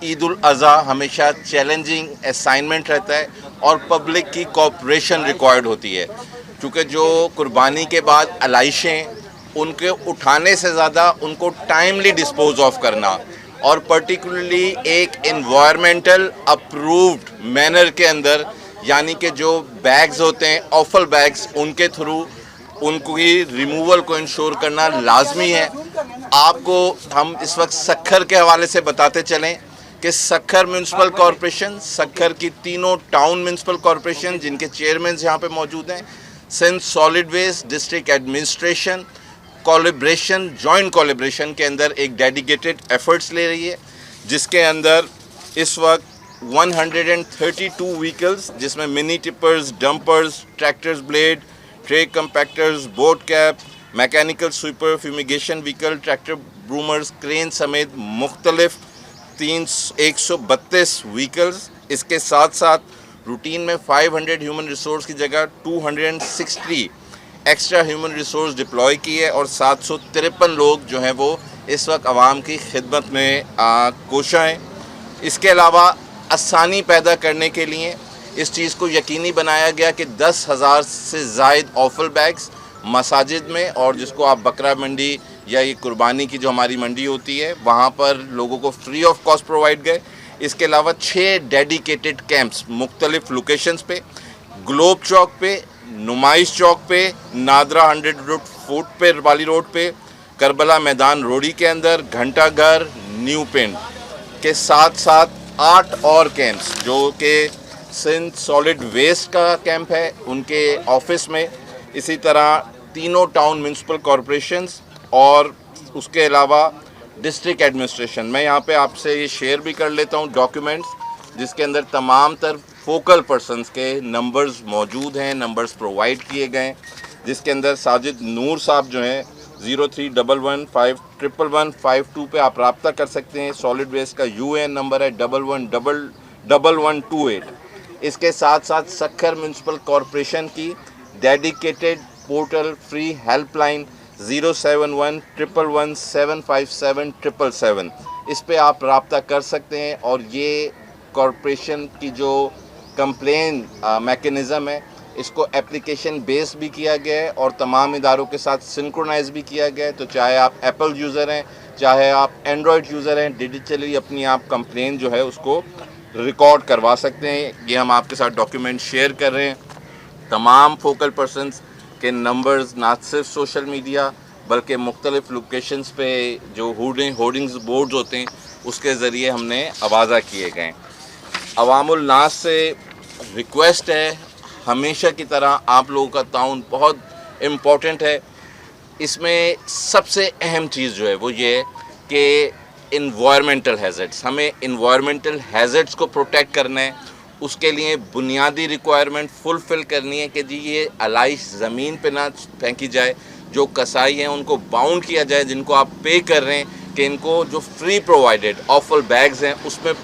ईद उल अज़हा हमेशा challenging assignment रहता है और पब्लिक की कोऑपरेशन रिक्वायर्ड होती है, क्योंकि जो कुर्बानी के बाद अलाइशें उनके उठाने से ज़्यादा उनको टाइमली डिस्पोज ऑफ करना और पर्टिकुलरली एक इन्वायरमेंटल अप्रूव्ड मैनर के अंदर, यानी कि जो बैग्स होते हैं ऑफल बैग्स, उनके थ्रू उनकी रिमूवल को इंश्योर करना लाजमी है। आपको हम इस वक्त सक्खर के हवाले से बताते चलें कि सक्खर म्यूनसिपल कॉरपोरेशन, सक्खर की तीनों टाउन म्यूनसिपल कॉरपोरेशन जिनके चेयरमैन यहाँ पे मौजूद हैं, Sindh solid waste district administration collaboration, joint collaboration के अंदर एक डेडिकेटेड एफर्ट्स ले रही है, जिसके अंदर इस वक्त 132 व्हीकल्स, जिसमें mini tippers, dumpers, tractors blade, tray compactors, boat cap, mechanical sweeper, fumigation vehicle, tractor broomers, crane समेत मुख्तलिफ 132 व्हीकल्स। इसके साथ साथ रूटीन में 500 ह्यूमन रिसोर्स की जगह 260 एक्स्ट्रा ह्यूमन रिसोर्स डिप्लॉय की है और 753 लोग जो हैं वो इस वक्त आवाम की खिदमत में कोशा हैं। इसके अलावा आसानी पैदा करने के लिए इस चीज़ को यकीनी बनाया गया कि 10,000 से ज़ायद ऑफल बैग्स मसाजिद में, और जिसको आप बकरा मंडी या ये कुर्बानी की जो हमारी मंडी होती है वहाँ पर लोगों को फ्री ऑफ कॉस्ट प्रोवाइड गए। इसके अलावा 6 डेडिकेटेड कैंप्स मुख्तलिफ लोकेशंस पे, ग्लोब चौक पे, नुमाइश चौक पे, नादरा 100 फुट पे वाली रोड पे, करबला मैदान रोडी के अंदर, घंटा घर, न्यू पिंड के साथ साथ 8 और कैंप्स जो कि सिंध सॉलिड वेस्ट का कैंप है उनके ऑफिस में, इसी तरह तीनों टाउन म्यूनसिपल कॉरपोरेशंस और उसके अलावा डिस्ट्रिक्ट एडमिनिस्ट्रेशन। मैं यहाँ पे आपसे ये शेयर भी कर लेता हूँ डॉक्यूमेंट्स, जिसके अंदर तमाम तर फोकल पर्सन्स के नंबर्स मौजूद हैं, नंबर्स प्रोवाइड किए गए, जिसके अंदर साजिद नूर साहब जो हैं 0311151152 पे आप रब्ता कर सकते हैं। सॉलिड वेस्ट का UN नंबर है 111128। इसके साथ साथ सक्खर म्यूनसिपल कॉरपोरेशन की डेडिकेटेड पोर्टल फ्री हेल्पलाइन 07111175777, इस पे आप रब्ता कर सकते हैं। और ये कॉरपोरेशन की जो कंप्लेन मैकेनिज़्म है इसको एप्लीकेशन बेस भी किया गया है और तमाम इदारों के साथ सिंक्रोनाइज भी किया गया है। तो चाहे आप एप्पल यूज़र हैं, चाहे आप एंड्रॉयड यूज़र हैं, डिजिटली अपनी आप कंप्लेन जो है उसको रिकॉर्ड करवा सकते हैं। ये हम आपके साथ डॉक्यूमेंट शेयर कर रहे हैं। तमाम फोकल पर्सनस के नंबर्स ना सिर्फ सोशल मीडिया बल्कि मुख्तलिफ लोकेशंस पे जो होर्डिंग्स बोर्ड्स होते हैं उसके ज़रिए हमने आवाज़ा किए गए। अवामुल नास से रिक्वेस्ट है, हमेशा की तरह आप लोगों का ताउन बहुत इम्पोर्टेंट है। इसमें सबसे अहम चीज़ जो है वो ये है कि इन्वायरमेंटल हैज़र्ड्स, हमें इन्वायरमेंटल हैज़र्ड्स को प्रोटेक्ट करना है। उसके लिए बुनियादी रिक्वायरमेंट फुलफ़िल करनी है कि जी ये अलाइश ज़मीन पे ना फेंकी जाए, जो कसाई हैं उनको बाउंड किया जाए, जिनको आप पे कर रहे हैं कि इनको जो फ्री प्रोवाइडेड ऑफल बैग्स हैं उसमें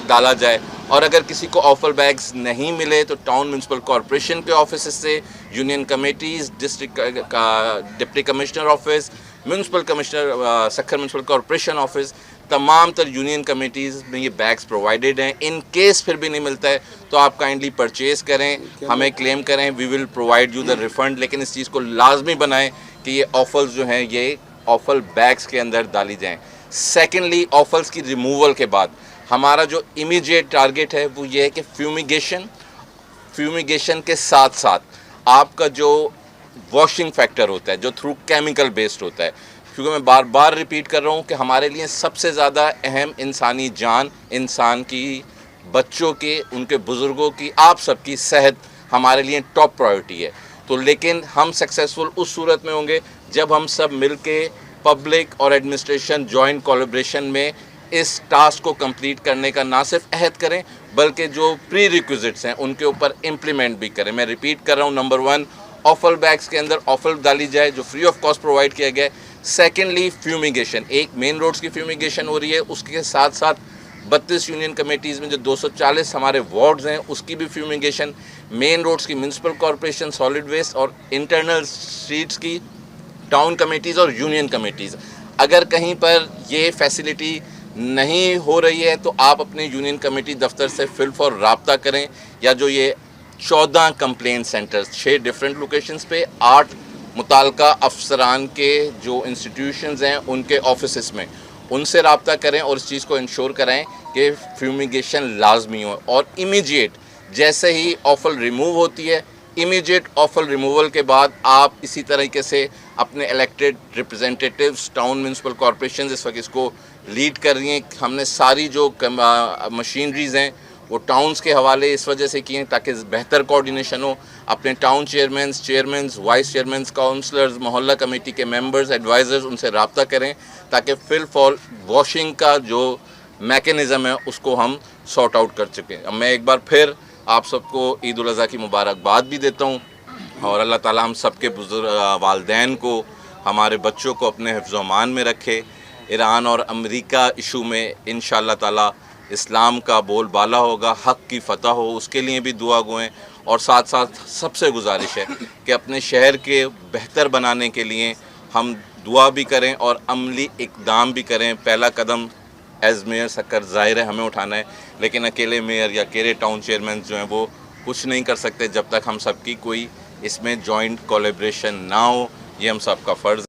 डाला जाए। और अगर किसी को ऑफल बैग्स नहीं मिले तो टाउन म्यूनसिपल कॉरपोरेशन के ऑफिस से, यूनियन कमेटीज़, डिस्ट्रिक्ट का deputy commissioner office, municipal commissioner Sukkur municipal corporation office, तमाम तर यूनियन कमेटीज़ में ये बैग्स प्रोवाइडेड हैं। इन केस फिर भी नहीं मिलता है तो आप काइंडली परचेज़ करें, हमें क्लेम करें, we will provide you the refund. लेकिन इस चीज़ को लाजमी बनाएं कि ये ऑफल्स जो हैं ये ऑफल बैग्स के अंदर डाली जाएँ। सेकेंडली, ऑफल्स की रिमूवल के बाद हमारा जो इमीडिएट टारगेट है वो ये है कि फ्यूमिगेशन के साथ साथ आपका जो वॉशिंग फैक्टर होता है जो थ्रू केमिकल बेस्ड होता है, क्योंकि मैं बार बार रिपीट कर रहा हूँ कि हमारे लिए सबसे ज़्यादा अहम इंसानी जान, इंसान की, बच्चों के, उनके बुज़ुर्गों की, आप सबकी सेहत हमारे लिए टॉप प्रायोरिटी है। तो लेकिन हम सक्सेसफुल उस सूरत में होंगे जब हम सब मिल के पब्लिक और एडमिनिस्ट्रेशन जॉइंट कोलैबोरेशन में इस टास्क को कंप्लीट करने का ना सिर्फ अहद करें बल्कि जो प्री रिक्विजिट्स हैं उनके ऊपर इम्प्लीमेंट भी करें। मैं रिपीट कर रहा हूँ, नंबर 1 ऑफल बैग्स के अंदर ऑफल डाली जाए जो फ्री ऑफ कॉस्ट प्रोवाइड किया गया है। सेकेंडली, फ्यूमिगेशन, एक मेन रोड्स की फ्यूमिगेशन हो रही है, उसके साथ साथ 32 यूनियन कमेटीज़ में जो 240 हमारे वार्ड्स हैं उसकी भी फ्यूमिगेशन, मेन रोड्स की म्यूनसिपल कॉरपोरेशन, सॉलिड वेस्ट और इंटरनल स्ट्रीट्स की टाउन कमेटीज़ और यूनियन कमेटीज़। अगर कहीं पर ये फैसिलिटी नहीं हो रही है तो आप अपने यूनियन कमेटी दफ्तर से फिल फॉर राब्ता करें, या जो ये 14 कंप्लेंट सेंटर्स 6 डिफरेंट लोकेशंस पे 8 मुताल्लिका अफसरान के जो इंस्टीट्यूशंस हैं उनके ऑफिस में, उनसे राब्ता करें और इस चीज़ को इंश्योर कराएं कि फ्यूमिगेशन लाजमी हो। और इमीडिएट जैसे ही ऑफल रिमूव होती है, इमीडिएट ऑफल रिमूवल के बाद आप इसी तरीके से अपने elected representatives, town municipal corporation इस वक्त इसको लीड कर रही हैं। हमने सारी जो मशीनरीज़ हैं वो टाउन्स के हवाले इस वजह से किए हैं ताकि बेहतर कोऑर्डिनेशन हो। अपने town chairman, vice chairman, councillors, मोहल्ला कमेटी के मेंबर्स, एडवाइज़र्स, उनसे रब्ता करें ताकि फिल फॉर वॉशिंग का जो मैकेनिज़्म है उसको हम सॉर्ट आउट कर चुके। अब मैं एक बार फिर आप सबको ईद उल अज़हा की मुबारकबाद भी देता हूँ और अल्लाह ताला हम सब के बुज़ुर्ग वालिदैन को, हमारे बच्चों को अपने हिफ्ज़-ओ-अमान में रखे। ईरान और अमेरिका इशू में इंशाअल्लाह ताला इस्लाम का बोलबाला होगा, हक़ की फ़तह हो, उसके लिए भी दुआ गोएं। और साथ साथ सबसे गुजारिश है कि अपने शहर के बेहतर बनाने के लिए हम दुआ भी करें और अमली इक़दाम भी करें। पहला कदम एज़ मेयर सक्कर ज़ाहिर है हमें उठाना है, लेकिन अकेले मेयर या अकेले टाउन चेयरमैन जो हैं वो कुछ नहीं कर सकते जब तक हम सबकी कोई इसमें जॉइंट कोलैबोरेशन ना हो। ये हम सबका फ़र्ज़